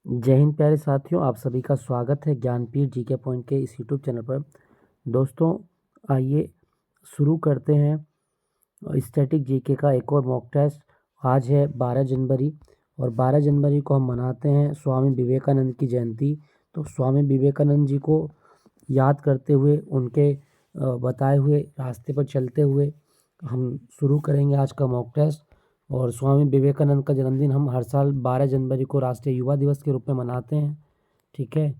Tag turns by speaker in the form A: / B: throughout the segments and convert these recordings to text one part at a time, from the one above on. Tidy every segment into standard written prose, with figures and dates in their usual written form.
A: जय हिंद प्यारे साथियों, आप सभी का स्वागत है ज्ञानपीठ जीके पॉइंट के इस यूट्यूब चैनल पर। दोस्तों, आइए शुरू करते हैं स्टैटिक जीके का एक और मॉक टेस्ट। आज है 12 जनवरी और 12 जनवरी को हम मनाते हैं स्वामी विवेकानंद की जयंती। तो स्वामी विवेकानंद जी को याद करते हुए, उनके बताए हुए रास्ते पर चलते हुए हम शुरू करेंगे आज का मॉक टेस्ट। और स्वामी विवेकानंद का जन्मदिन हम हर साल 12 जनवरी को राष्ट्रीय युवा दिवस के रूप में मनाते हैं। ठीक है,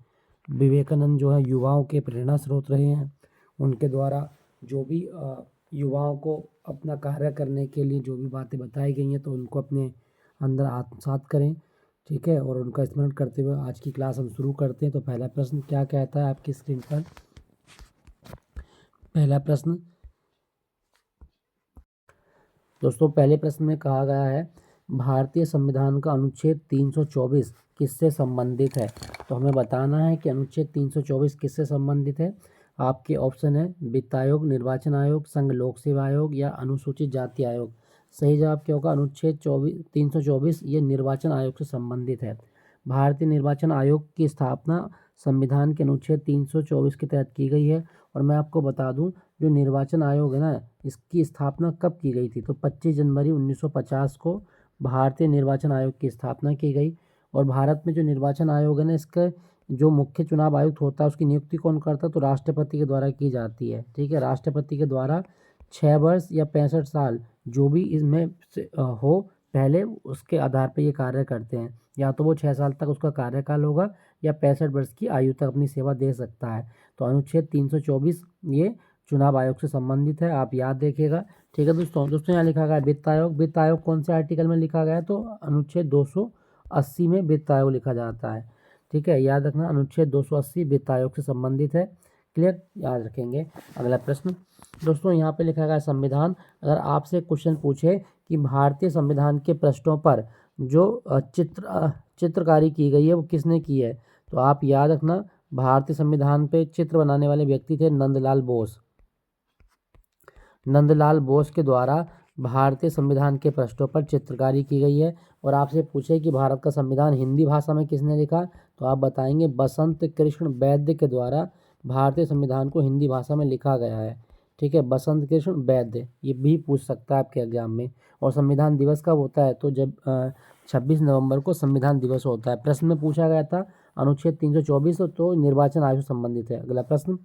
A: विवेकानंद जो है युवाओं के प्रेरणा स्रोत रहे हैं। उनके द्वारा जो भी युवाओं को अपना कार्य करने के लिए जो भी बातें बताई गई हैं, तो उनको अपने अंदर आत्मसात करें। ठीक है, और उनका स्मरण करते हुए आज की क्लास हम शुरू करते हैं। तो पहला प्रश्न क्या कहता है आपकी स्क्रीन पर? पहला प्रश्न दोस्तों, पहले प्रश्न में कहा गया है भारतीय संविधान का अनुच्छेद 324 किससे संबंधित है। तो हमें बताना है कि अनुच्छेद 324 किससे संबंधित है। आपके ऑप्शन है वित्त आयोग, निर्वाचन आयोग, संघ लोक सेवा आयोग या अनुसूचित जाति आयोग। सही जवाब क्या होगा? अनुच्छेद 324 ये निर्वाचन आयोग से संबंधित है। भारतीय निर्वाचन आयोग की स्थापना संविधान के अनुच्छेद 324 के तहत की गई है। और मैं आपको बता दूं, जो निर्वाचन आयोग है ना, इसकी स्थापना कब की गई थी? तो 25 जनवरी 1950 को भारतीय निर्वाचन आयोग की स्थापना की गई। और भारत में जो निर्वाचन आयोग है ना, इसका जो मुख्य चुनाव आयुक्त होता है उसकी नियुक्ति कौन करता है? तो राष्ट्रपति के द्वारा की जाती है। ठीक है, राष्ट्रपति के द्वारा 6 वर्ष या 65 साल जो भी इसमें हो पहले, उसके आधार पर ये कार्य करते हैं। या तो वो 6 साल तक उसका कार्यकाल होगा या 65 वर्ष की आयु तक अपनी सेवा दे सकता है। तो अनुच्छेद 324 ये चुनाव आयोग से संबंधित है, आप याद रखिएगा। ठीक है दोस्तों यहाँ लिखा गया है वित्त आयोग। वित्त आयोग कौन से आर्टिकल में लिखा गया है? तो अनुच्छेद 280 में वित्त आयोग लिखा जाता है। ठीक है, याद रखना, अनुच्छेद 280 वित्त आयोग से संबंधित है। क्लियर, याद रखेंगे। अगला प्रश्न दोस्तों, यहाँ पे लिखा गया है संविधान। अगर आपसे क्वेश्चन पूछे कि भारतीय संविधान के पृष्ठों पर जो चित्रकारी की गई है वो किसने की है, तो आप याद रखना, भारतीय संविधान पे चित्र बनाने वाले व्यक्ति थे नंदलाल बोस। नंदलाल बोस के द्वारा भारतीय संविधान के पृष्ठों पर चित्रकारी की गई है। और आपसे पूछे कि भारत का संविधान हिंदी भाषा में किसने लिखा, तो आप बताएंगे बसंत कृष्ण वैद्य के द्वारा भारतीय संविधान को हिंदी भाषा में लिखा गया है। ठीक है, बसंत कृष्ण वैद्य, ये भी पूछ सकता है आपके एग्जाम में। और संविधान दिवस कब होता है? तो जब 26 नवंबर को संविधान दिवस होता है। प्रश्न में पूछा गया था अनुच्छेद 324 तो निर्वाचन आयोग से संबंधित है। अगला प्रश्न,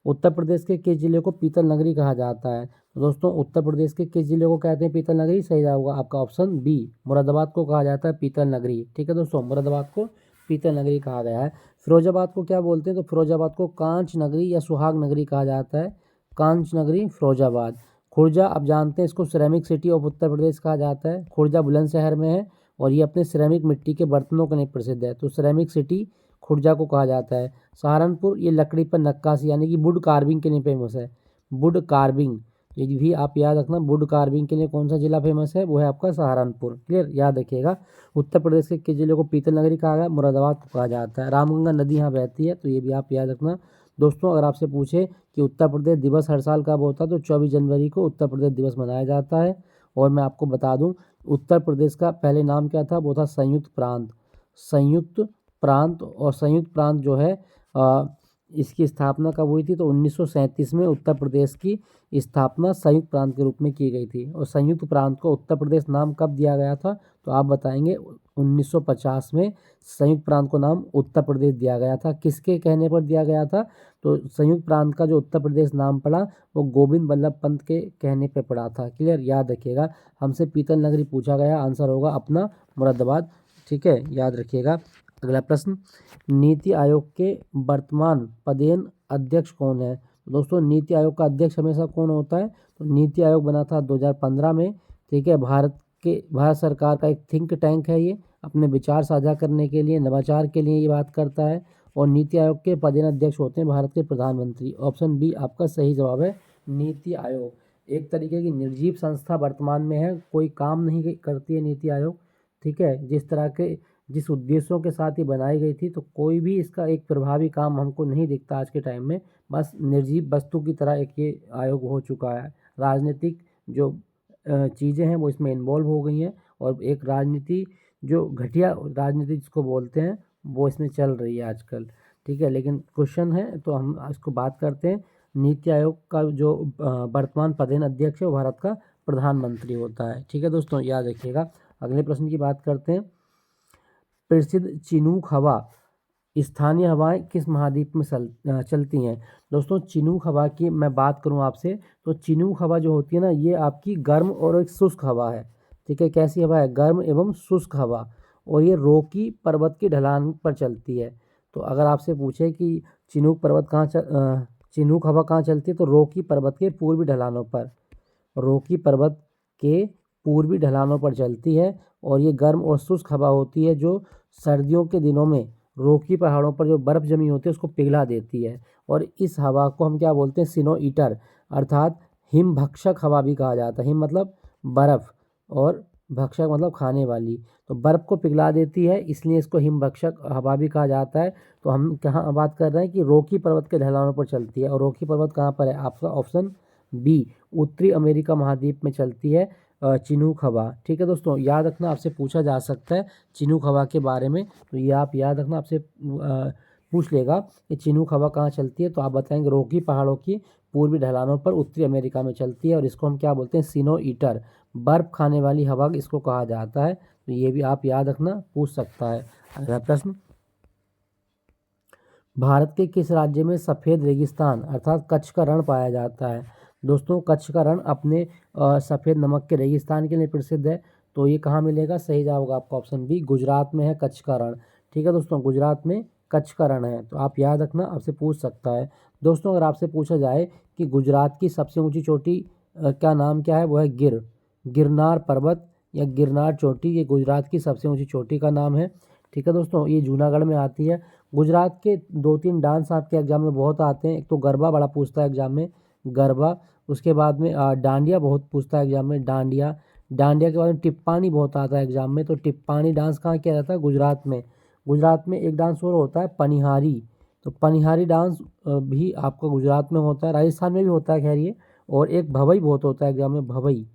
A: उत्तर प्रदेश के किस जिले को पीतल नगरी कहा जाता है? तो दोस्तों, उत्तर प्रदेश के किस जिले को कहते हैं पीतल नगरी? सही होगा आपका ऑप्शन बी, मुरादाबाद को कहा जाता है पीतल नगरी। ठीक है दोस्तों, मुरादाबाद को पीतल नगरी कहा गया है। फिरोजाबाद को क्या बोलते हैं? तो फिरोजाबाद को कांच नगरी या सुहाग नगरी कहा जाता है। कांच नगरी फिरोजाबाद। खुर्जा, आप जानते हैं इसको ceramic city of Uttar Pradesh कहा जाता है। खुर्जा बुलंदशहर में है और ये अपने सिरेमिक मिट्टी के बर्तनों के लिए प्रसिद्ध है। तो सिरेमिक सिटी खुर्जा को कहा जाता है। सहारनपुर, ये लकड़ी पर नक्काशी यानी कि वुड कार्विंग के लिए फेमस है। वुड कार्विंग, ये भी आप याद रखना, वुड कार्विंग के लिए कौन सा जिला फेमस है? वो है आपका सहारनपुर। क्लियर, याद रखिएगा। उत्तर प्रदेश के किस जिले को पीतल नगरी कहा गया? मुरादाबाद को कहा जाता है। रामगंगा नदी यहाँ बहती है, तो ये भी आप याद रखना। दोस्तों, अगर आपसे पूछे कि उत्तर प्रदेश दिवस हर साल कब होता है, तो 24 जनवरी को उत्तर प्रदेश दिवस मनाया जाता है। और मैं आपको बता दूं, उत्तर प्रदेश का पहले नाम क्या था? वो था संयुक्त प्रांत। संयुक्त प्रांत, और संयुक्त प्रांत जो है इसकी स्थापना कब हुई थी? तो 1937 में उत्तर प्रदेश की स्थापना संयुक्त प्रांत के रूप में की गई थी। और संयुक्त प्रांत को उत्तर प्रदेश नाम कब दिया गया था? तो आप बताएंगे 1950 में संयुक्त प्रांत को नाम उत्तर प्रदेश दिया गया था। किसके कहने पर दिया गया था? तो संयुक्त प्रांत का जो उत्तर प्रदेश नाम पड़ा वो गोविंद वल्लभ पंत के कहने पर पड़ा था। क्लियर, याद रखिएगा। हमसे पीतल नगरी पूछा गया, आंसर होगा अपना मुरादाबाद। ठीक है, याद रखिएगा। अगला प्रश्न, नीति आयोग के वर्तमान पदेन अध्यक्ष कौन है? दोस्तों, नीति आयोग का अध्यक्ष हमेशा कौन होता है? तो नीति आयोग बना था 2015 में। ठीक है, भारत सरकार का एक थिंक टैंक है। ये अपने विचार साझा करने के लिए, नवाचार के लिए ये बात करता है। और नीति आयोग के पदेन अध्यक्ष होते हैं भारत के प्रधानमंत्री। ऑप्शन बी आपका सही जवाब है। नीति आयोग एक तरीके की निर्जीव संस्था वर्तमान में है, कोई काम नहीं करती है नीति आयोग। ठीक है, जिस उद्देश्यों के साथ ही बनाई गई थी, तो कोई भी इसका एक प्रभावी काम हमको नहीं दिखता आज के टाइम में। बस निर्जीव वस्तु की तरह एक ये आयोग हो चुका है। राजनीतिक जो चीज़ें हैं वो इसमें इन्वॉल्व हो गई हैं, और एक राजनीति जो घटिया राजनीति जिसको बोलते हैं वो इसमें चल रही है आजकल, ठीक है। लेकिन क्वेश्चन है तो हम इसको बात करते हैं। नीति आयोग का जो वर्तमान पदेन अध्यक्ष है वो भारत का प्रधानमंत्री होता है, ठीक है दोस्तों, याद रखिएगा। अगले प्रश्न की बात करते हैं। प्रसिद्ध चिनूक हवा, स्थानीय हवाएं किस महाद्वीप में चलती हैं? दोस्तों चिनूक हवा की मैं बात करूं आपसे तो चिनूक हवा जो होती है ना, ये आपकी गर्म और एक शुष्क हवा है, ठीक है। कैसी हवा है? गर्म एवं शुष्क हवा, और ये रॉकी पर्वत की ढलान पर चलती है। तो अगर आपसे पूछे कि चिनूक हवा कहाँ चलती है, तो रॉकी पर्वत के पूर्वी ढलानों पर, रॉकी पर्वत के पूर्वी ढलानों पर चलती है। और ये गर्म और शुष्क हवा होती है जो सर्दियों के दिनों में रॉकी पहाड़ों पर जो बर्फ़ जमी होती है उसको पिघला देती है। और इस हवा को हम क्या बोलते हैं? स्नो ईटर, अर्थात हिमभक्षक हवा भी कहा जाता है। हिम मतलब बर्फ़ और भक्षक मतलब खाने वाली, तो बर्फ़ को पिघला देती है, इसलिए इसको हिमभक्षक हवा भी कहा जाता है। तो हम कहाँ बात कर रहे हैं कि रॉकी पर्वत के ढलानों पर चलती है। और रॉकी पर्वत कहाँ पर है? आपका ऑप्शन बी, उत्तरी अमेरिका महाद्वीप में चलती है चिनूक हवा, ठीक है दोस्तों। याद रखना, आपसे पूछा जा सकता है चिनूक हवा के बारे में, तो ये आप याद रखना, आपसे पूछ लेगा कि चिनूक हवा कहाँ चलती है, तो आप बताएंगे रॉकी पहाड़ों की पूर्वी ढलानों पर उत्तरी अमेरिका में चलती है। और इसको हम क्या बोलते हैं? सिनो ईटर, बर्फ़ खाने वाली हवा इसको कहा जाता है। तो ये भी आप याद रखना, पूछ सकता है। अगला प्रश्न, भारत के किस राज्य में सफ़ेद रेगिस्तान अर्थात कच्छ का रण पाया जाता है? दोस्तों कच्छ का रण अपने सफ़ेद नमक के रेगिस्तान के लिए प्रसिद्ध है। तो ये कहाँ मिलेगा? सही जवाब होगा आपका ऑप्शन बी, गुजरात में है कच्छ का रण, ठीक है दोस्तों, गुजरात में कच्छ का रण है। तो आप याद रखना, आपसे पूछ सकता है। दोस्तों अगर आपसे पूछा जाए कि गुजरात की सबसे ऊँची चोटी का नाम क्या है, वो है गिरनार पर्वत या गिरनार चोटी, ये गुजरात की सबसे ऊँची चोटी का नाम है, ठीक है दोस्तों। ये जूनागढ़ में आती है। गुजरात के 2-3 डांस आपके एग्जाम में बहुत आते हैं। एक तो गरबा बड़ा पूछता है एग्जाम में, गरबा। उसके बाद में डांडिया बहुत पूछता है एग्जाम में, डांडिया। डांडिया के बाद में टिप्पानी बहुत आता है एग्जाम में। तो टिप्पानी डांस कहाँ किया जाता है? गुजरात में। गुजरात में एक डांस और होता है पनिहारी, तो पनिहारी डांस भी आपका गुजरात में होता है। राजस्थान में भी होता है खैर ये। और एक भवई बहुत होता है एग्जाम में, भवई,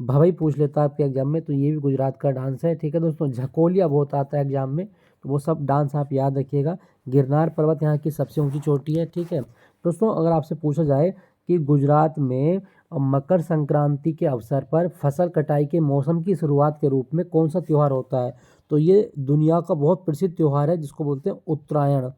A: भवई पूछ लेता है आपके एग्जाम में, तो ये भी गुजरात का डांस है, ठीक है दोस्तों। झकोलिया बहुत आता है एग्जाम में, तो वो सब डांस आप याद रखिएगा। गिरनार पर्वत यहाँ की सबसे ऊंची चोटी है, ठीक है दोस्तों। अगर आपसे पूछा जाए कि गुजरात में मकर संक्रांति के अवसर पर फसल कटाई के मौसम की शुरुआत के रूप में कौन सा त्यौहार होता है? तो ये दुनिया का बहुत प्रसिद्ध त्यौहार है जिसको बोलते हैं उत्तरायण।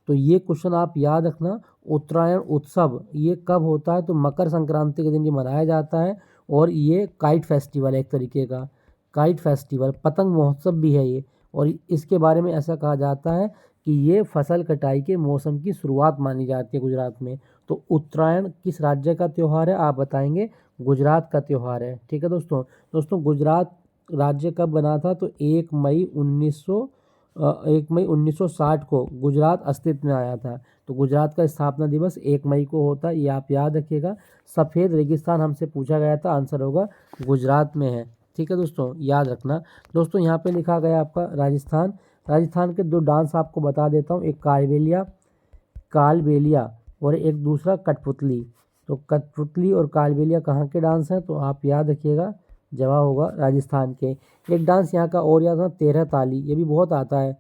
A: तो ये क्वेश्चन आप याद रखना, उत्तरायण उत्सव ये कब होता है? तो मकर संक्रांति के दिन ये मनाया जाता है। और ये काइट फेस्टिवल है एक तरीके का, काइट फेस्टिवल, पतंग महोत्सव भी है ये। और इसके बारे में ऐसा कहा जाता है कि ये फसल कटाई के मौसम की शुरुआत मानी जाती है गुजरात में। तो उत्तरायण किस राज्य का त्यौहार है? आप बताएंगे गुजरात का त्यौहार है, ठीक है दोस्तों। दोस्तों गुजरात राज्य कब बना था? तो 1 मई 1960 को गुजरात अस्तित्व में आया था। तो गुजरात का स्थापना दिवस 1 मई को होता है, ये आप याद रखिएगा। सफ़ेद रेगिस्तान हमसे पूछा गया था, आंसर होगा गुजरात में है, ठीक है दोस्तों, याद रखना। दोस्तों यहाँ पे लिखा गया आपका राजस्थान। राजस्थान के 2 डांस आपको बता देता हूँ, एक कालबेलिया और एक दूसरा कठपुतली। तो कठपुतली और कालबेलिया कहाँ के डांस हैं? तो आप याद रखिएगा, जवाब होगा राजस्थान के। एक डांस यहाँ का और याद है, 13 ताली, ये भी बहुत आता है।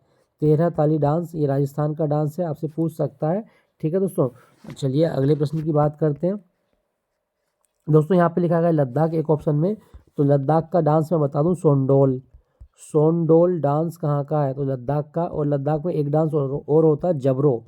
A: 13 ताली डांस ये राजस्थान का डांस है, आपसे पूछ सकता है, ठीक है दोस्तों। चलिए अगले प्रश्न की बात करते हैं। दोस्तों यहाँ पे लिखा गया लद्दाख एक ऑप्शन में, तो लद्दाख का डांस मैं बता दूं, सोंडोल। सोंडोल डांस कहाँ का है? तो लद्दाख का। और लद्दाख में एक डांस और होता है जबरो,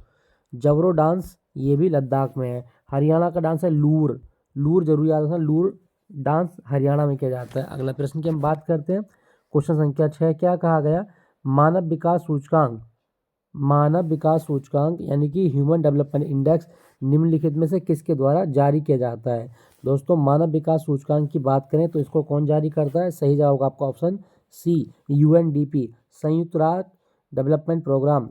A: जबरो डांस, ये भी लद्दाख में है। हरियाणा का डांस है लूर, लूर जरूर याद रखना, लूर डांस हरियाणा में किया जाता है। अगला प्रश्न की हम बात करते हैं, क्वेश्चन संख्या 6, क्या कहा गया? मानव विकास सूचकांक, मानव विकास सूचकांक यानी कि ह्यूमन डेवलपमेंट इंडेक्स निम्नलिखित में से किसके द्वारा जारी किया जाता है? दोस्तों मानव विकास सूचकांक की बात करें तो इसको कौन जारी करता है? सही जवाब होगा आपका ऑप्शन सी, यूएनडीपी, संयुक्त राष्ट्र development program,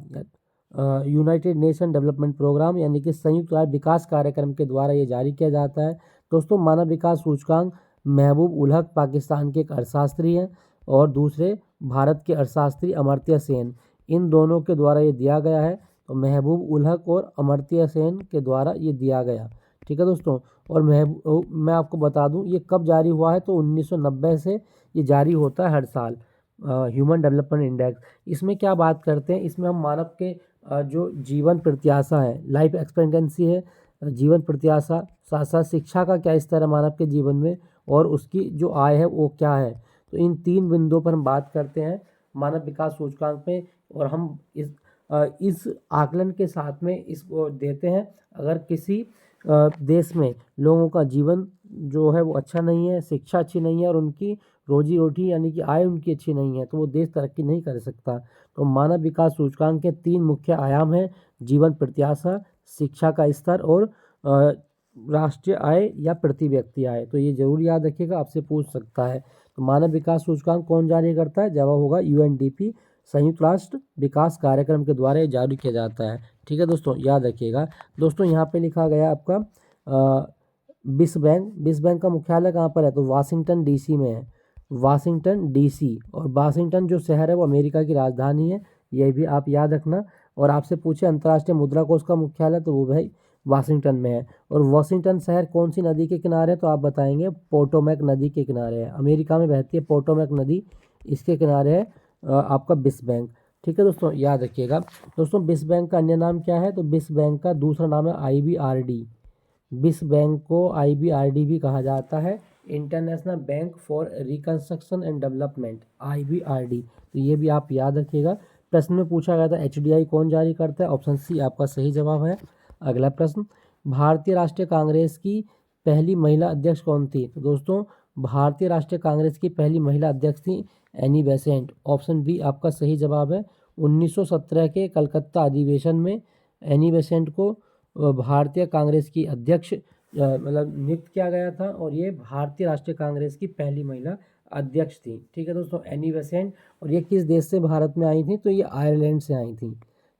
A: United Nation development program यानी कि संयुक्त राष्ट्र विकास कार्यक्रम के द्वारा ये जारी किया जाता है। दोस्तों मानव विकास सूचकांक महबूब उल हक पाकिस्तान के एक अर्थशास्त्री हैं और दूसरे भारत के अर्थशास्त्री अमर्त्य सेन, इन दोनों के द्वारा ये दिया गया है। तो महबूब उल हक और अमर्त्य सेन के द्वारा ये दिया गया, ठीक है दोस्तों। और मैं आपको बता दूं ये कब जारी हुआ है? तो 1990 से ये जारी होता है हर साल। Human development index. इसमें क्या बात करते हैं, इसमें हम मानव के जो जीवन प्रत्याशा है, लाइफ एक्सपेक्टेंसी है, जीवन प्रत्याशा, साथ साथ शिक्षा का क्या स्तर है मानव के जीवन में, और उसकी जो आय है वो क्या है। तो इन 3 बिंदुओं पर हम बात करते हैं मानव विकास सूचकांक में। और हम इस आकलन के साथ में इसको देते हैं, अगर किसी देश में लोगों का जीवन जो है वो अच्छा नहीं है, शिक्षा अच्छी नहीं है और उनकी रोजी रोटी यानी कि आय उनकी अच्छी नहीं है, तो वो देश तरक्की नहीं कर सकता। तो मानव विकास सूचकांक के 3 मुख्य आयाम हैं, जीवन प्रत्याशा, शिक्षा का स्तर और राष्ट्रीय आय या प्रति व्यक्ति आय। तो ये जरूर याद रखिएगा, आपसे पूछ सकता है। तो मानव विकास सूचकांक कौन जारी करता है? जवाब होगा यूएनडीपी, संयुक्त राष्ट्र विकास कार्यक्रम के द्वारा जारी किया जाता है। ठीक है दोस्तों, याद रखिएगा। दोस्तों यहाँ पे लिखा गया आपका विश्व बैंक का मुख्यालय कहाँ पर है? तो वाशिंगटन डीसी में है, वाशिंगटन डीसी। और वाशिंगटन जो शहर है वो अमेरिका की राजधानी है, यह भी आप याद रखना। और आपसे पूछे अंतर्राष्ट्रीय मुद्रा कोष का मुख्यालय, तो वो भाई वाशिंगटन में है। और वाशिंगटन शहर कौन सी नदी के किनारे है? तो आप बताएंगे पोटोमैक नदी के किनारे है, अमेरिका में बहती है पोटोमैक नदी, इसके किनारे है आपका विश्व बैंक। ठीक है दोस्तों, याद रखिएगा। दोस्तों विश्व बैंक का अन्य नाम क्या है? तो विश्व बैंक का दूसरा नाम है IBRD। विश्व बैंक को IBRD भी कहा जाता है, international bank for reconstruction and development, IBRD। तो ये भी आप याद रखिएगा। प्रश्न में पूछा गया था HDI कौन जारी करता है? ऑप्शन सी आपका सही जवाब है। अगला प्रश्न, भारतीय राष्ट्रीय कांग्रेस की पहली महिला अध्यक्ष कौन थी? तो दोस्तों भारतीय राष्ट्रीय कांग्रेस की पहली महिला अध्यक्ष थी एनी बेसेंट। ऑप्शन बी आपका सही जवाब है। 1917 के कलकत्ता अधिवेशन में एनी बेसेंट को भारतीय कांग्रेस की अध्यक्ष मतलब नियुक्त किया गया था, और ये भारतीय राष्ट्रीय कांग्रेस की पहली महिला अध्यक्ष थी। ठीक है दोस्तों, एनी बेसेंट। और ये किस देश से भारत में आई थी? तो ये आयरलैंड से आई थी।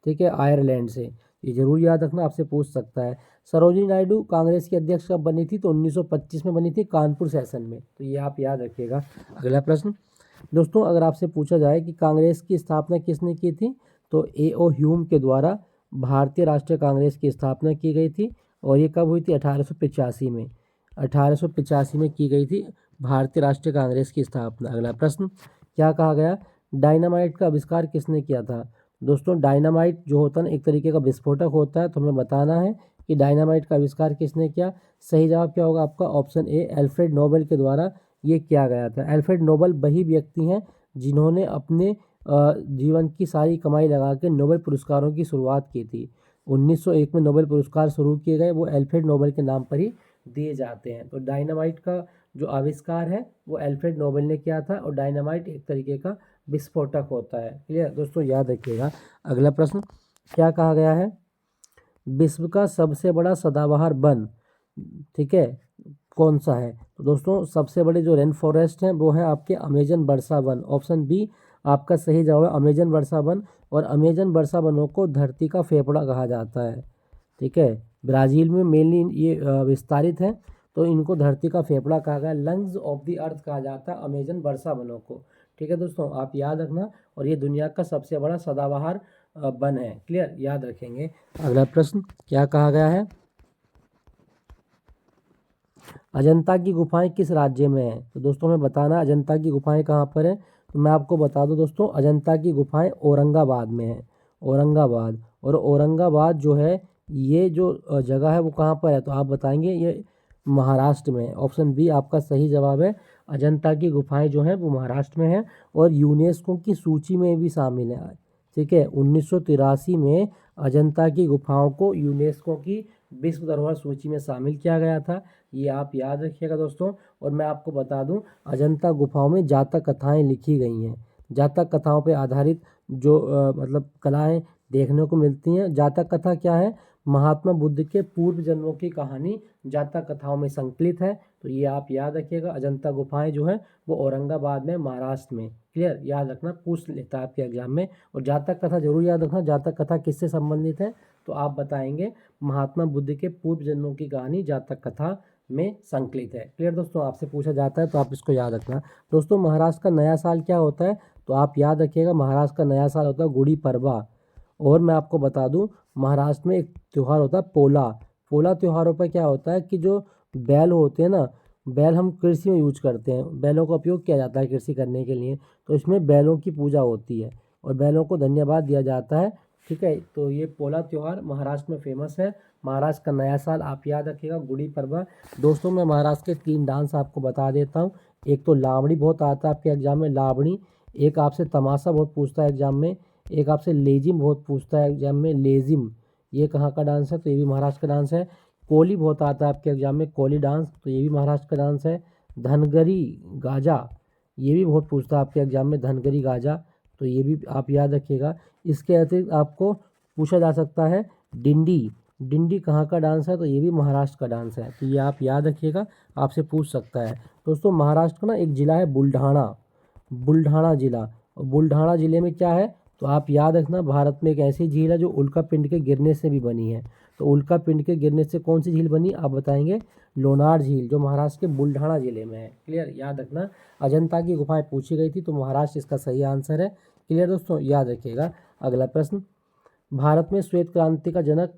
A: ठीक है, आयरलैंड से। ये जरूर याद रखना, आपसे पूछ सकता है। सरोजिनी नायडू कांग्रेस की अध्यक्ष कब बनी थी? तो 1925 में बनी थी, कानपुर सेशन में। तो ये आप याद रखिएगा। अगला प्रश्न दोस्तों, अगर आपसे पूछा जाए कि कांग्रेस की स्थापना किसने की थी? तो A.O. ह्यूम के द्वारा भारतीय राष्ट्रीय कांग्रेस की स्थापना की गई थी। और ये कब हुई थी? 1885 में। 1885 में की गई थी भारतीय राष्ट्रीय कांग्रेस की स्थापना। अगला प्रश्न, क्या कहा गया? डायनामाइट का आविष्कार किसने किया था? दोस्तों डायनामाइट जो होता है ना, एक तरीके का विस्फोटक होता है। तो हमें बताना है कि डायनामाइट का आविष्कार किसने किया। सही जवाब क्या होगा आपका? ऑप्शन ए, एल्फ्रेड नोबेल के द्वारा ये किया गया था। एल्फ्रेड नोबेल वही व्यक्ति हैं जिन्होंने अपने जीवन की सारी कमाई लगा के नोबेल पुरस्कारों की शुरुआत की थी। 1901 में नोबेल पुरस्कार शुरू किए गए, वो एल्फ्रेड नोबेल के नाम पर ही दिए जाते हैं। तो डायनामाइट का जो आविष्कार है वो एल्फ्रेड नोबेल ने किया था, और डायनामाइट एक तरीके का विस्फोटक होता है। क्लियर दोस्तों, याद रखिएगा। अगला प्रश्न, क्या कहा गया है? विश्व का सबसे बड़ा सदाबहार वन, ठीक है, कौन सा है? तो दोस्तों सबसे बड़े जो रेन फॉरेस्ट हैं वो है आपके अमेजन वर्षा वन। ऑप्शन बी आपका सही जवाब है, अमेजन वर्षा वन। और अमेजन वर्षा वनों को धरती का फेफड़ा कहा जाता है। ठीक है, ब्राज़ील में मेनली ये विस्तारित है, तो इनको धरती का फेफड़ा कहा गया, लंग्स ऑफ द अर्थ कहा जाता है अमेजन वर्षा वनों को। ठीक है दोस्तों, आप याद रखना। और ये दुनिया का सबसे बड़ा सदाबहार वन है। क्लियर, याद रखेंगे। अगला प्रश्न, क्या कहा गया है? अजंता की गुफाएं किस राज्य में है? तो दोस्तों हमें बताना अजंता की गुफाएं कहाँ पर है। तो मैं आपको बता दूं दोस्तों, अजंता की गुफाएं औरंगाबाद में है, औरंगाबाद। और औरंगाबाद जो है, ये जो जगह है वो कहाँ पर है? तो आप बताएंगे ये महाराष्ट्र में है। ऑप्शन बी आपका सही जवाब है। अजंता की गुफाएं जो हैं वो महाराष्ट्र में है, और यूनेस्को की सूची में भी शामिल है। ठीक है, 1983 में अजंता की गुफाओं को यूनेस्को की विश्व धरोहर सूची में शामिल किया गया था। ये आप याद रखिएगा दोस्तों। और मैं आपको बता दूं, अजंता गुफाओं में जातक कथाएं लिखी गई हैं। जातक कथाओं पर आधारित जो मतलब कलाएं देखने को मिलती हैं। जातक कथा क्या है? महात्मा बुद्ध के पूर्व जन्मों की कहानी जातक कथाओं में संकलित है। तो ये आप याद रखिएगा। अजंता गुफाएं जो है वो औरंगाबाद में, महाराष्ट्र में। क्लियर, याद रखना, पूछ लेता है आपके एग्जाम में। और जातक कथा जरूर याद रखना। जातक कथा किससे संबंधित है? तो आप बताएंगे महात्मा बुद्ध के पूर्व जन्मों की कहानी जातक कथा में संकलित है। क्लियर दोस्तों, आपसे पूछा जाता है तो आप इसको याद रखना। दोस्तों महाराष्ट्र का नया साल क्या होता है? तो आप याद रखिएगा, महाराष्ट्र का नया साल होता है गुड़ी पड़वा। और मैं आपको बता दूं, महाराष्ट्र में एक त्यौहार होता है पोला। पोला त्योहारों पर क्या होता है कि जो बैल होते हैं ना, बैल हम कृषि में यूज करते हैं, बैलों का उपयोग किया जाता है कृषि करने के लिए, तो इसमें बैलों की पूजा होती है और बैलों को धन्यवाद दिया जाता है। ठीक है, तो ये पोला त्यौहार महाराष्ट्र में फेमस है। महाराष्ट्र का नया साल आप याद रखिएगा, गुड़ी पड़वा। दोस्तों मैं महाराष्ट्र के 3 डांस आपको बता देता हूँ। एक तो लावणी बहुत आता है आपके एग्जाम में, लावणी। एक आपसे तमाशा बहुत पूछता है एग्जाम में। एक आपसे लेजिम बहुत पूछता है एग्जाम में, लेजिम। ये कहाँ का डांस है? तो ये भी महाराष्ट्र का डांस है। कोली बहुत आता है आपके एग्जाम में, कोली डांस, तो ये भी महाराष्ट्र का डांस है। धनगरी गाजा, ये भी बहुत पूछता है आपके एग्जाम में, धनगरी गाजा, तो ये भी आप याद रखिएगा। इसके अतिरिक्त आपको पूछा जा सकता है डिंडी। डिंडी कहाँ का डांस है? तो ये भी महाराष्ट्र का डांस है, तो ये आप याद रखिएगा, आपसे पूछ सकता है। दोस्तों महाराष्ट्र का ना एक ज़िला है बुल्ढाना, बुल्ढाना ज़िला। और बुल्ढाना ज़िले में क्या है? तो आप याद रखना, भारत में एक ऐसी झील है जो उल्का पिंड के गिरने से भी बनी है। तो उल्का पिंड के गिरने से कौन सी झील बनी आप बताएंगे? लोनार झील, जो महाराष्ट्र के बुल्ढाना जिले में है। क्लियर, याद रखना। अजंता की गुफाएं पूछी गई थी, तो महाराष्ट्र इसका सही आंसर है। क्लियर दोस्तों, याद रखिएगा। अगला प्रश्न, भारत में श्वेत क्रांति का जनक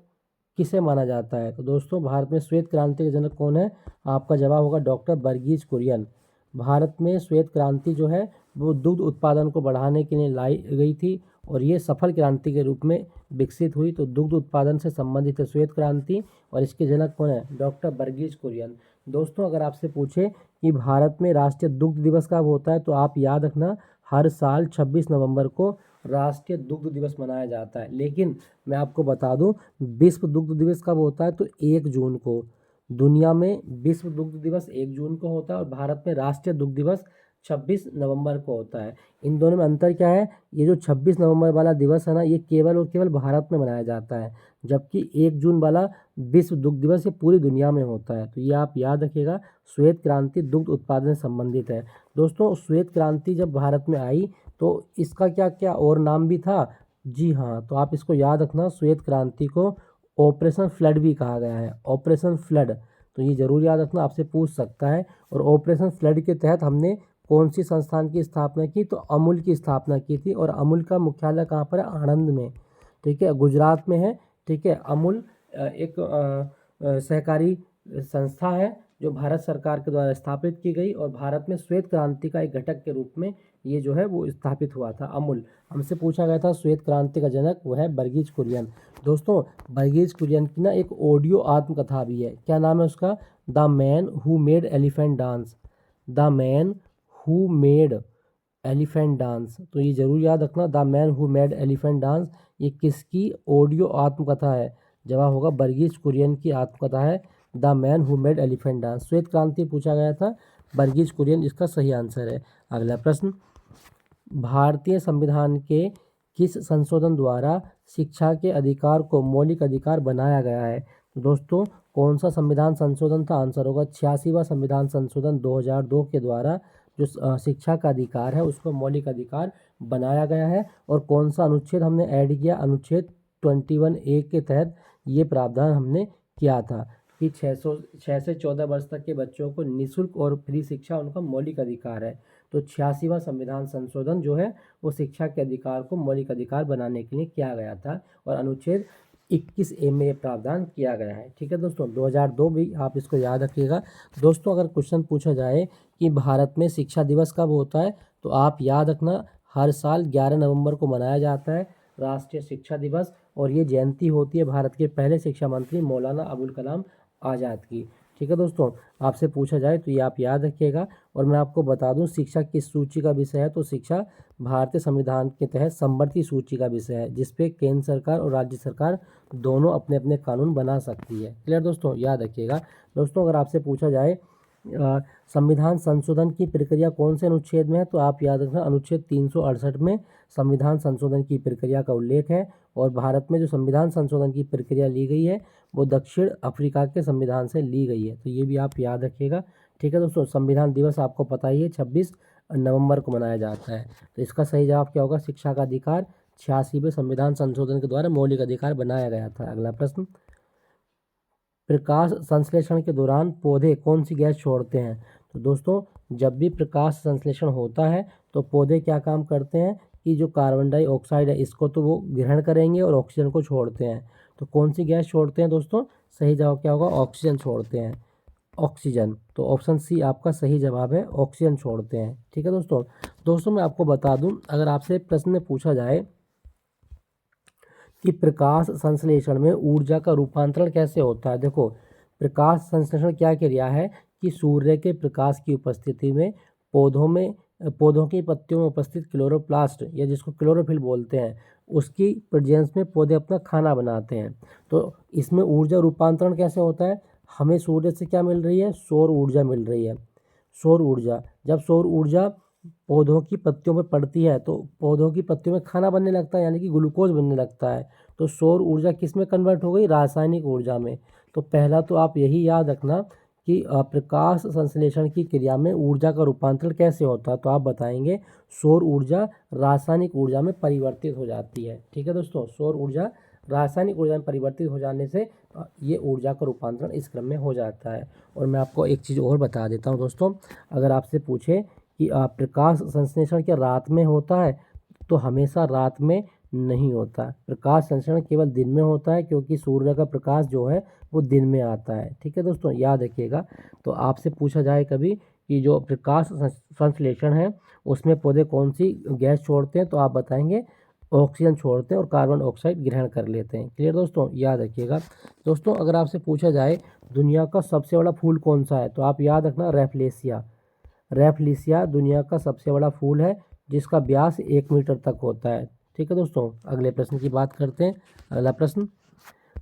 A: किसे माना जाता है? तो दोस्तों भारत में श्वेत क्रांति का जनक कौन है? आपका जवाब होगा डॉक्टर वर्गीज कुरियन। भारत में श्वेत क्रांति जो है वो दुग्ध उत्पादन को बढ़ाने के लिए लाई गई थी और ये सफल क्रांति के रूप में विकसित हुई। तो दुग्ध उत्पादन से संबंधित है श्वेत क्रांति, और इसके जनक कौन है? डॉक्टर वर्गीज कुरियन। दोस्तों अगर आपसे पूछे कि भारत में राष्ट्रीय दुग्ध दिवस कब होता है, तो आप याद रखना, हर साल 26 नवंबर को राष्ट्रीय दुग्ध दिवस मनाया जाता है। लेकिन मैं आपको बता दूं, विश्व दुग्ध दिवस कब होता है? तो 1 जून को। दुनिया में विश्व दुग्ध दिवस 1 जून को होता है और भारत में राष्ट्रीय दुग्ध दिवस 26 नवंबर को होता है। इन दोनों में अंतर क्या है? ये जो 26 नवंबर वाला दिवस है ना, ये केवल और केवल भारत में मनाया जाता है, जबकि 1 जून वाला विश्व दुग्ध दिवस ये पूरी दुनिया में होता है। तो ये आप याद रखिएगा, श्वेत क्रांति दुग्ध उत्पादन से संबंधित है। दोस्तों श्वेत क्रांति जब भारत में आई तो इसका क्या क्या और नाम भी था? जी हाँ, तो आप इसको याद रखना, श्वेत क्रांति को ऑपरेशन फ्लड भी कहा गया है, ऑपरेशन फ्लड। तो ये जरूर याद रखना, आपसे पूछ सकता है। और ऑपरेशन फ्लड के तहत हमने कौन सी संस्थान की स्थापना की? तो अमूल की स्थापना की थी। और अमूल का मुख्यालय कहाँ पर है? आणंद में। ठीक है, गुजरात में है। ठीक है, अमूल एक सहकारी संस्था है जो भारत सरकार के द्वारा स्थापित की गई और भारत में श्वेत क्रांति का एक घटक के रूप में ये जो है वो स्थापित हुआ था, अमूल। हमसे पूछा गया था श्वेत क्रांति का जनक, वो है वर्गीज कुरियन। दोस्तों वर्गीज कुरियन की ना एक ऑडियो आत्मकथा भी है, क्या नाम है उसका? The man who made elephant dance, the man who made elephant dance. तो ये जरूर याद रखना, the man who made elephant dance, ये किसकी ऑडियो आत्मकथा है? जवाब होगा वर्गीज कुरियन की आत्मकथा है, the man who made elephant dance. श्वेत क्रांति पूछा गया था, वर्गीज कुरियन इसका सही आंसर है। अगला प्रश्न, भारतीय संविधान के किस संशोधन द्वारा शिक्षा के अधिकार को मौलिक अधिकार बनाया गया है? तो दोस्तों कौन सा संविधान संशोधन था? आंसर होगा 86वां संविधान संशोधन 2002 के द्वारा जो शिक्षा का अधिकार है उसको मौलिक अधिकार बनाया गया है। और कौन सा अनुच्छेद हमने ऐड किया? अनुच्छेद 21A के तहत ये प्रावधान हमने किया था कि 6 से 14 वर्ष तक के बच्चों को निःशुल्क और फ्री शिक्षा उनका मौलिक अधिकार है। तो 86वां संविधान संशोधन जो है वो शिक्षा के अधिकार को मौलिक अधिकार बनाने के लिए किया गया था और अनुच्छेद 21A में ये प्रावधान किया गया है। ठीक है दोस्तों, 2002 भी आप इसको याद रखिएगा। दोस्तों अगर क्वेश्चन पूछा जाए कि भारत में शिक्षा दिवस कब होता है, तो आप याद रखना, हर साल 11 नवंबर को मनाया जाता है राष्ट्रीय शिक्षा दिवस, और ये जयंती होती है भारत के पहले शिक्षा मंत्री मौलाना अबुल कलाम आज़ाद की। ठीक है दोस्तों, आपसे पूछा जाए तो ये आप याद रखिएगा। और मैं आपको बता दूं शिक्षा किस सूची का विषय है, तो शिक्षा भारतीय संविधान के तहत समवर्ती सूची का विषय है, जिसपे केंद्र सरकार और राज्य सरकार दोनों अपने अपने कानून बना सकती है। क्लियर दोस्तों, याद रखिएगा। दोस्तों अगर आपसे पूछा जाए संविधान संशोधन की प्रक्रिया कौन से अनुच्छेद में है, तो आप याद रखना अनुच्छेद 368 में संविधान संशोधन की प्रक्रिया का उल्लेख है। और भारत में जो संविधान संशोधन की प्रक्रिया ली गई है वो दक्षिण अफ्रीका के संविधान से ली गई है, तो ये भी आप याद रखिएगा। ठीक है दोस्तों, संविधान दिवस आपको पता ही है 26 नवंबर को मनाया जाता है। तो इसका सही जवाब क्या होगा? शिक्षा का अधिकार 86वें संविधान संशोधन के द्वारा मौलिक अधिकार बनाया गया था। अगला प्रश्न, प्रकाश संश्लेषण के दौरान पौधे कौन सी गैस छोड़ते हैं? तो दोस्तों जब भी प्रकाश संश्लेषण होता है तो पौधे क्या काम करते हैं कि जो कार्बन डाइऑक्साइड है इसको तो वो ग्रहण करेंगे और ऑक्सीजन को छोड़ते हैं। तो कौन सी गैस छोड़ते हैं दोस्तों? सही जवाब क्या होगा? ऑक्सीजन छोड़ते हैं। ऑक्सीजन। तो ऑप्शन सी आपका सही जवाब है, ऑक्सीजन छोड़ते हैं। ठीक है दोस्तों। दोस्तों मैं आपको बता दूं, अगर आपसे प्रश्न में पूछा जाए कि प्रकाश संश्लेषण में ऊर्जा का रूपांतरण कैसे होता है। देखो, प्रकाश संश्लेषण क्या क्रिया है कि सूर्य के प्रकाश की उपस्थिति में पौधों की पत्तियों में उपस्थित क्लोरोप्लास्ट या जिसको क्लोरोफिल बोलते हैं, उसकी प्रेजेंस में पौधे अपना खाना बनाते हैं। तो इसमें ऊर्जा रूपांतरण कैसे होता है, हमें सूर्य से क्या मिल रही है, सौर ऊर्जा मिल रही है। सौर ऊर्जा, जब सौर ऊर्जा पौधों की पत्तियों में पड़ती है तो पौधों की पत्तियों में खाना बनने लगता है, यानी कि ग्लूकोज बनने लगता है। तो सौर ऊर्जा किस में कन्वर्ट हो गई, रासायनिक ऊर्जा में। तो पहला तो आप यही याद रखना कि प्रकाश संश्लेषण की क्रिया में ऊर्जा का रूपांतरण कैसे होता है। तो आप बताएंगे सौर ऊर्जा रासायनिक ऊर्जा में परिवर्तित हो जाती है। ठीक है दोस्तों, सौर ऊर्जा रासायनिक ऊर्जा में परिवर्तित हो जाने से ये ऊर्जा का रूपांतरण इस क्रम में हो जाता है। और मैं आपको एक चीज़ और बता देता हूँ दोस्तों, अगर आपसे पूछे कि प्रकाश संश्लेषण क्या रात में होता है, तो हमेशा रात में नहीं होता। प्रकाश संश्लेषण केवल दिन में होता है, क्योंकि सूर्य का प्रकाश जो है वो दिन में आता है। ठीक है दोस्तों, याद रखिएगा। तो आपसे पूछा जाए कभी कि जो प्रकाश संश्लेषण है उसमें पौधे कौन सी गैस छोड़ते हैं, तो आप बताएंगे ऑक्सीजन छोड़ते हैं और कार्बन ऑक्साइड ग्रहण कर लेते हैं। क्लियर दोस्तों, याद रखिएगा। दोस्तों अगर आपसे पूछा जाए दुनिया का सबसे बड़ा फूल कौन सा है, तो आप याद रखना रेफलेशिया। रेफलेशिया दुनिया का सबसे बड़ा फूल है, जिसका व्यास 1 मीटर तक होता है। ठीक है दोस्तों, अगले प्रश्न की बात करते हैं। अगला प्रश्न,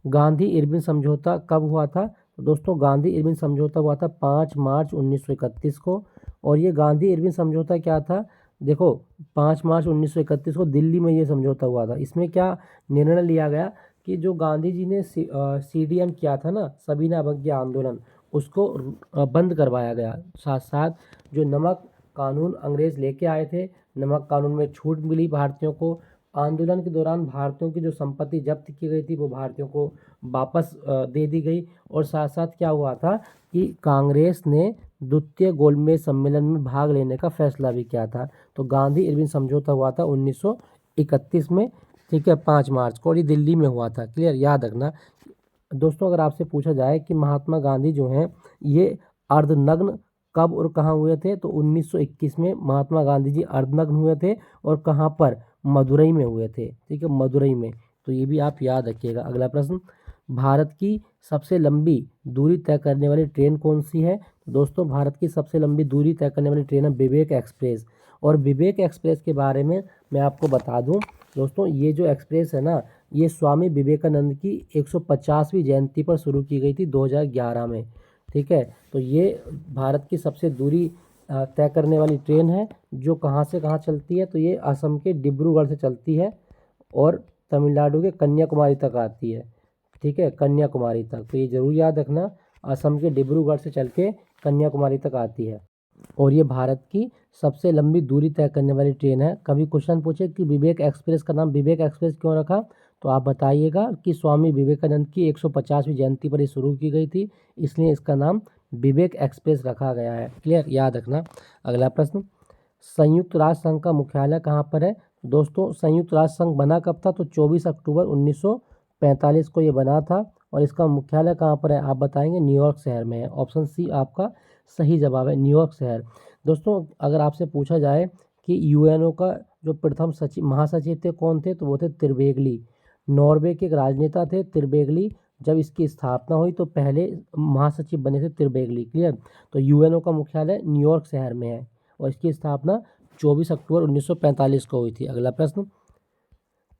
A: गांधी इरविन समझौता कब हुआ था। तो दोस्तों गांधी इरविन समझौता हुआ था 5 मार्च 1931 को। और ये गांधी इरविन समझौता क्या था, देखो 5 मार्च 1931 को दिल्ली में ये समझौता हुआ था। इसमें क्या निर्णय लिया गया कि जो गांधी जी ने CDM किया था ना, सविनय अवज्ञा आंदोलन, उसको बंद करवाया गया। साथ साथ जो नमक कानून अंग्रेज लेके आए थे, नमक कानून में छूट मिली भारतीयों को। आंदोलन के दौरान भारतीयों की जो संपत्ति जब्त की गई थी वो भारतीयों को वापस दे दी गई। और साथ साथ क्या हुआ था कि कांग्रेस ने द्वितीय गोलमेज सम्मेलन में भाग लेने का फैसला भी किया था। तो गांधी इरविन समझौता हुआ था 1931 में। ठीक है, 5 मार्च को, और ये दिल्ली में हुआ था। क्लियर, याद रखना। दोस्तों अगर आपसे पूछा जाए कि महात्मा गांधी जो हैं ये अर्धनग्न कब और कहाँ हुए थे, तो 1921 में महात्मा गांधी जी अर्धनग्न हुए थे। और कहाँ पर, मदुरई में हुए थे। ठीक है, मदुरई में। तो ये भी आप याद रखिएगा। अगला प्रश्न, भारत की सबसे लंबी दूरी तय करने वाली ट्रेन कौन सी है। दोस्तों भारत की सबसे लंबी दूरी तय करने वाली ट्रेन है विवेक एक्सप्रेस। और विवेक एक्सप्रेस के बारे में मैं आपको बता दूं दोस्तों, ये जो एक्सप्रेस है ना, ये स्वामी विवेकानंद की 150वीं जयंती पर शुरू की गई थी 2011 में। ठीक है, तो ये भारत की सबसे दूरी तय करने वाली ट्रेन है, जो कहाँ से कहाँ चलती है, तो ये असम के डिब्रूगढ़ से चलती है और तमिलनाडु के कन्याकुमारी तक आती है। ठीक है, कन्याकुमारी तक, तो ये जरूर याद रखना, असम के डिब्रूगढ़ से चल के कन्याकुमारी तक आती है। और ये भारत की सबसे लंबी दूरी तय करने वाली ट्रेन है। कभी क्वेश्चन पूछे कि विवेक एक्सप्रेस का नाम विवेक एक्सप्रेस क्यों रखा, तो आप बताइएगा कि स्वामी विवेकानंद की 150वीं जयंती पर ये शुरू की गई थी, इसलिए इसका नाम विवेक एक्सप्रेस रखा गया है। क्लियर, याद रखना। अगला प्रश्न, संयुक्त राष्ट्र संघ का मुख्यालय कहाँ पर है। दोस्तों संयुक्त राष्ट्र संघ बना कब था, तो 24 अक्टूबर 1945 को ये बना था। और इसका मुख्यालय कहाँ पर है, आप बताएंगे न्यूयॉर्क शहर में है। ऑप्शन सी आपका सही जवाब है, न्यूयॉर्क शहर। दोस्तों अगर आपसे पूछा जाए कि UNO का जो प्रथम सचिव महासचिव थे कौन थे, तो वो थे त्रिवेगली। नॉर्वे के एक राजनेता थे त्रिवेगली। जब इसकी स्थापना हुई तो पहले महासचिव बने थे त्रिवेगली। क्लियर, तो UNO का मुख्यालय न्यूयॉर्क शहर में है और इसकी स्थापना 24 अक्टूबर 1945 को हुई थी। अगला प्रश्न,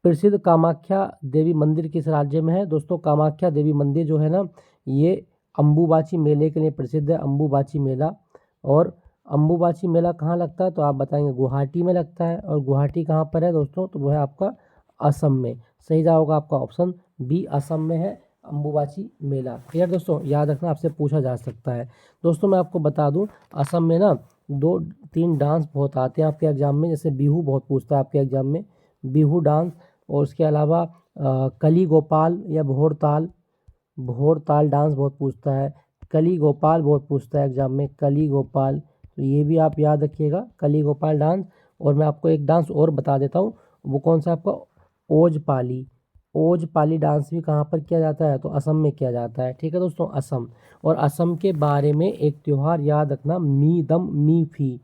A: प्रसिद्ध कामाख्या देवी मंदिर किस राज्य में है। दोस्तों कामाख्या देवी मंदिर जो है ना, ये अम्बुबाची मेले के लिए प्रसिद्ध है, अम्बुबाची मेला। और अम्बुबाची मेला कहाँ लगता है, तो आप बताएंगे गुवाहाटी में लगता है। और गुवाहाटी कहाँ पर है दोस्तों, तो वो है आपका असम में। सही जवाब होगा आपका ऑप्शन बी, असम में है अम्बुबाची मेला। क्लियर दोस्तों, याद रखना, आपसे पूछा जा सकता है। दोस्तों मैं आपको बता दूं, असम में ना 2-3 डांस बहुत आते हैं आपके एग्जाम में, जैसे बिहू बहुत पूछता है आपके एग्जाम में, बिहू डांस। और उसके अलावा कली गोपाल या भोरताल डांस बहुत पूछता है। कली गोपाल बहुत पूछता है एग्जाम में, कली गोपाल। तो ये भी आप याद रखिएगा, कली गोपाल डांस। और मैं आपको एक डांस और बता देता हूँ, वो कौन सा आपका ओजपाली। ओजपाली डांस भी कहाँ पर किया जाता है, तो असम में किया जाता है। ठीक है दोस्तों, असम। और असम के बारे में एक त्यौहार याद रखना, मी दम मी फी।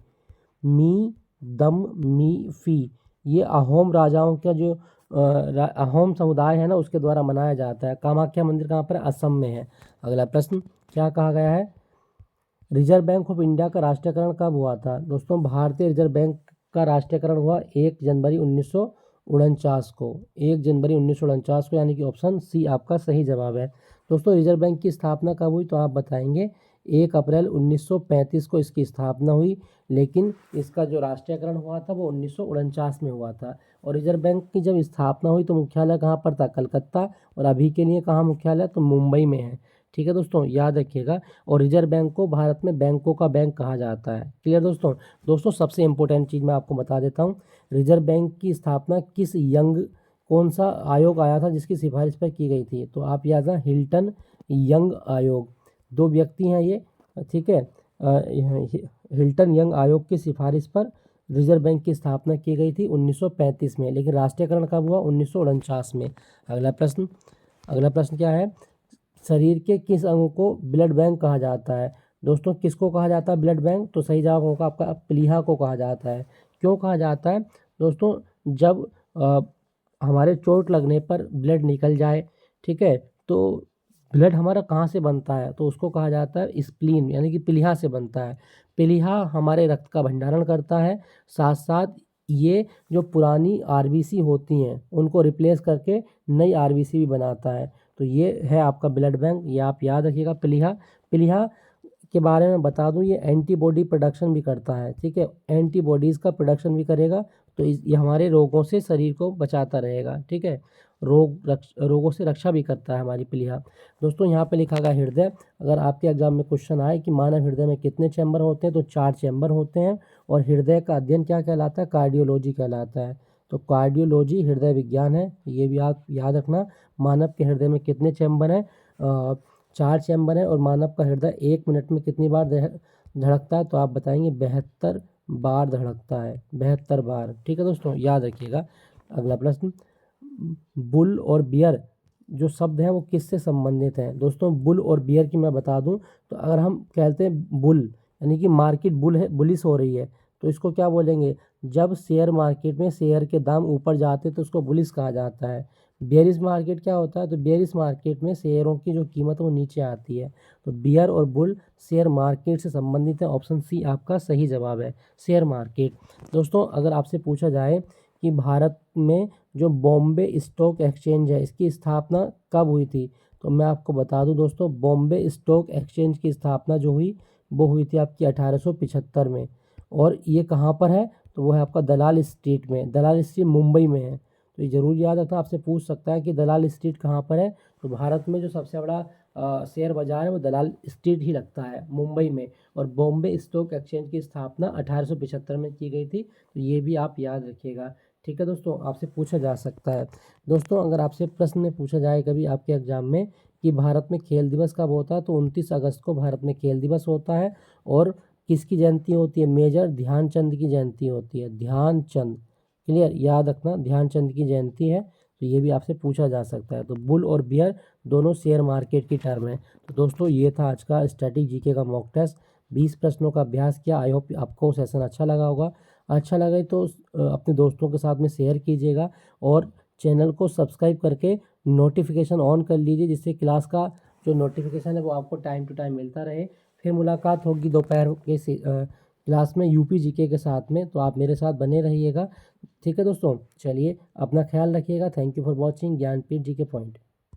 A: मी दम मी फी, ये अहोम राजाओं का जो अहोम समुदाय है ना, उसके द्वारा मनाया जाता है। कामाख्या मंदिर कहाँ पर है, असम में है। अगला प्रश्न क्या कहा गया है, रिजर्व बैंक ऑफ इंडिया का राष्ट्रीयकरण कब हुआ था। दोस्तों भारतीय रिजर्व बैंक का राष्ट्रीयकरण हुआ 1 जनवरी 1949 को, 1 जनवरी 1949 को, यानी कि ऑप्शन सी आपका सही जवाब है। दोस्तों रिजर्व बैंक की स्थापना कब हुई, तो आप बताएंगे 1 अप्रैल 1935 को इसकी स्थापना हुई, लेकिन इसका जो राष्ट्रीयकरण हुआ था वो 1949 में हुआ था। और रिजर्व बैंक की जब स्थापना हुई तो मुख्यालय कहाँ पर था, कलकत्ता, और अभी के लिए कहाँ मुख्यालय, तो मुंबई में है। ठीक है दोस्तों, याद रखिएगा। और रिजर्व बैंक को भारत में बैंकों का बैंक कहा जाता है। क्लियर दोस्तों। दोस्तों सबसे इंपॉर्टेंट चीज़ मैं आपको बता देता हूँ, रिजर्व बैंक की स्थापना किस यंग, कौन सा आयोग आया था जिसकी सिफारिश पर की गई थी, तो आप याद है हिल्टन यंग आयोग। 2 व्यक्ति हैं ये, ठीक है। हिल्टन यंग आयोग की सिफारिश पर रिजर्व बैंक की स्थापना की गई थी 1935 में, लेकिन राष्ट्रीयकरण कब हुआ, 1949 में। अगला प्रश्न क्या है, शरीर के किस अंग को ब्लड बैंक कहा जाता है। दोस्तों किसको कहा जाता है ब्लड बैंक, तो सही जवाब होगा आपका प्लीहा को कहा जाता है। क्यों कहा जाता है दोस्तों, जब हमारे चोट लगने पर ब्लड निकल जाए, ठीक है, तो ब्लड हमारा कहाँ से बनता है, तो उसको कहा जाता है स्प्लीन, यानी कि प्लीहा से बनता है। प्लीहा हमारे रक्त का भंडारण करता है, साथ साथ ये जो पुरानी आरबीसी होती हैं उनको रिप्लेस करके नई आरबीसी भी बनाता है। तो ये है आपका ब्लड बैंक, ये आप याद रखिएगा प्लीहा। प्लीहा के बारे में बता दूं, ये एंटीबॉडी प्रोडक्शन भी करता है। ठीक है, एंटीबॉडीज़ का प्रोडक्शन भी करेगा, तो ये हमारे रोगों से शरीर को बचाता रहेगा। ठीक है, रोगों से रक्षा भी करता है हमारी प्लीहा। दोस्तों यहाँ पे लिखा गया हृदय, अगर आपके एग्जाम में क्वेश्चन आए कि मानव हृदय में कितने चैम्बर होते हैं, तो 4 चैम्बर होते हैं। और हृदय का अध्ययन क्या कहलाता है, कार्डियोलॉजी कहलाता है। तो कार्डियोलॉजी हृदय विज्ञान है, ये भी आप याद रखना। मानव के हृदय में कितने चैम्बर हैं, 4 चैम्बर है। और मानव का हृदय 1 मिनट में कितनी बार धड़कता है, तो आप बताएंगे 72 बार धड़कता है, 72 बार। ठीक है दोस्तों, याद रखिएगा। अगला प्रश्न, बुल और बियर जो शब्द हैं वो किससे संबंधित हैं। दोस्तों बुल और बियर की मैं बता दूं, तो अगर हम कहते हैं बुल, यानी कि मार्केट बुल है, बुलिश हो रही है, तो इसको क्या बोलेंगे, जब शेयर मार्केट में शेयर के दाम ऊपर जाते हैं तो उसको बुलिश कहा जाता है। बेयरिश मार्केट क्या होता है, तो बेयरिश मार्केट में शेयरों की जो कीमत है वो नीचे आती है। तो बियर और बुल शेयर मार्केट से संबंधित है, ऑप्शन सी आपका सही जवाब है, शेयर मार्केट। दोस्तों अगर आपसे पूछा जाए कि भारत में जो बॉम्बे स्टॉक एक्सचेंज है इसकी स्थापना कब हुई थी, तो मैं आपको बता दूं दोस्तों, बॉम्बे स्टॉक एक्सचेंज की स्थापना जो हुई वो हुई थी आपकी 1875 में। और ये कहाँ पर है, तो वो है आपका दलाल स्ट्रीट में, दलाल स्ट्रीट मुंबई में है। तो ये जरूर याद रखना, आपसे पूछ सकता है कि दलाल स्ट्रीट कहाँ पर है, तो भारत में जो सबसे बड़ा शेयर बाजार है वो दलाल स्ट्रीट ही लगता है, मुंबई में। और बॉम्बे स्टॉक एक्सचेंज की स्थापना 1875 में की गई थी, तो ये भी आप याद रखिएगा। ठीक है दोस्तों, आपसे पूछा जा सकता है। दोस्तों अगर आपसे प्रश्न में पूछा जाए कभी आपके एग्जाम में कि भारत में खेल दिवस कब होता है, तो 29 अगस्त को भारत में खेल दिवस होता है। और किसकी जयंती होती है, मेजर ध्यानचंद की जयंती होती है, ध्यानचंद। क्लियर, याद रखना ध्यानचंद की जयंती है, तो ये भी आपसे पूछा जा सकता है। तो बुल और बियर दोनों शेयर मार्केट की टर्म है। तो दोस्तों ये था आज का स्टैटिक जीके का मॉक टेस्ट, 20 प्रश्नों का अभ्यास किया। आई होप आपको सेशन अच्छा लगा होगा। अच्छा लगे तो अपने दोस्तों के साथ में शेयर कीजिएगा, और चैनल को सब्सक्राइब करके नोटिफिकेशन ऑन कर लीजिए, जिससे क्लास का जो नोटिफिकेशन है वो आपको टाइम टू टाइम मिलता रहे। फिर मुलाकात होगी दोपहर के क्लास में यूपी जीके के साथ में, तो आप मेरे साथ बने रहिएगा। ठीक है दोस्तों, चलिए अपना ख्याल रखिएगा। Thank you for watching Jnanpith GK point.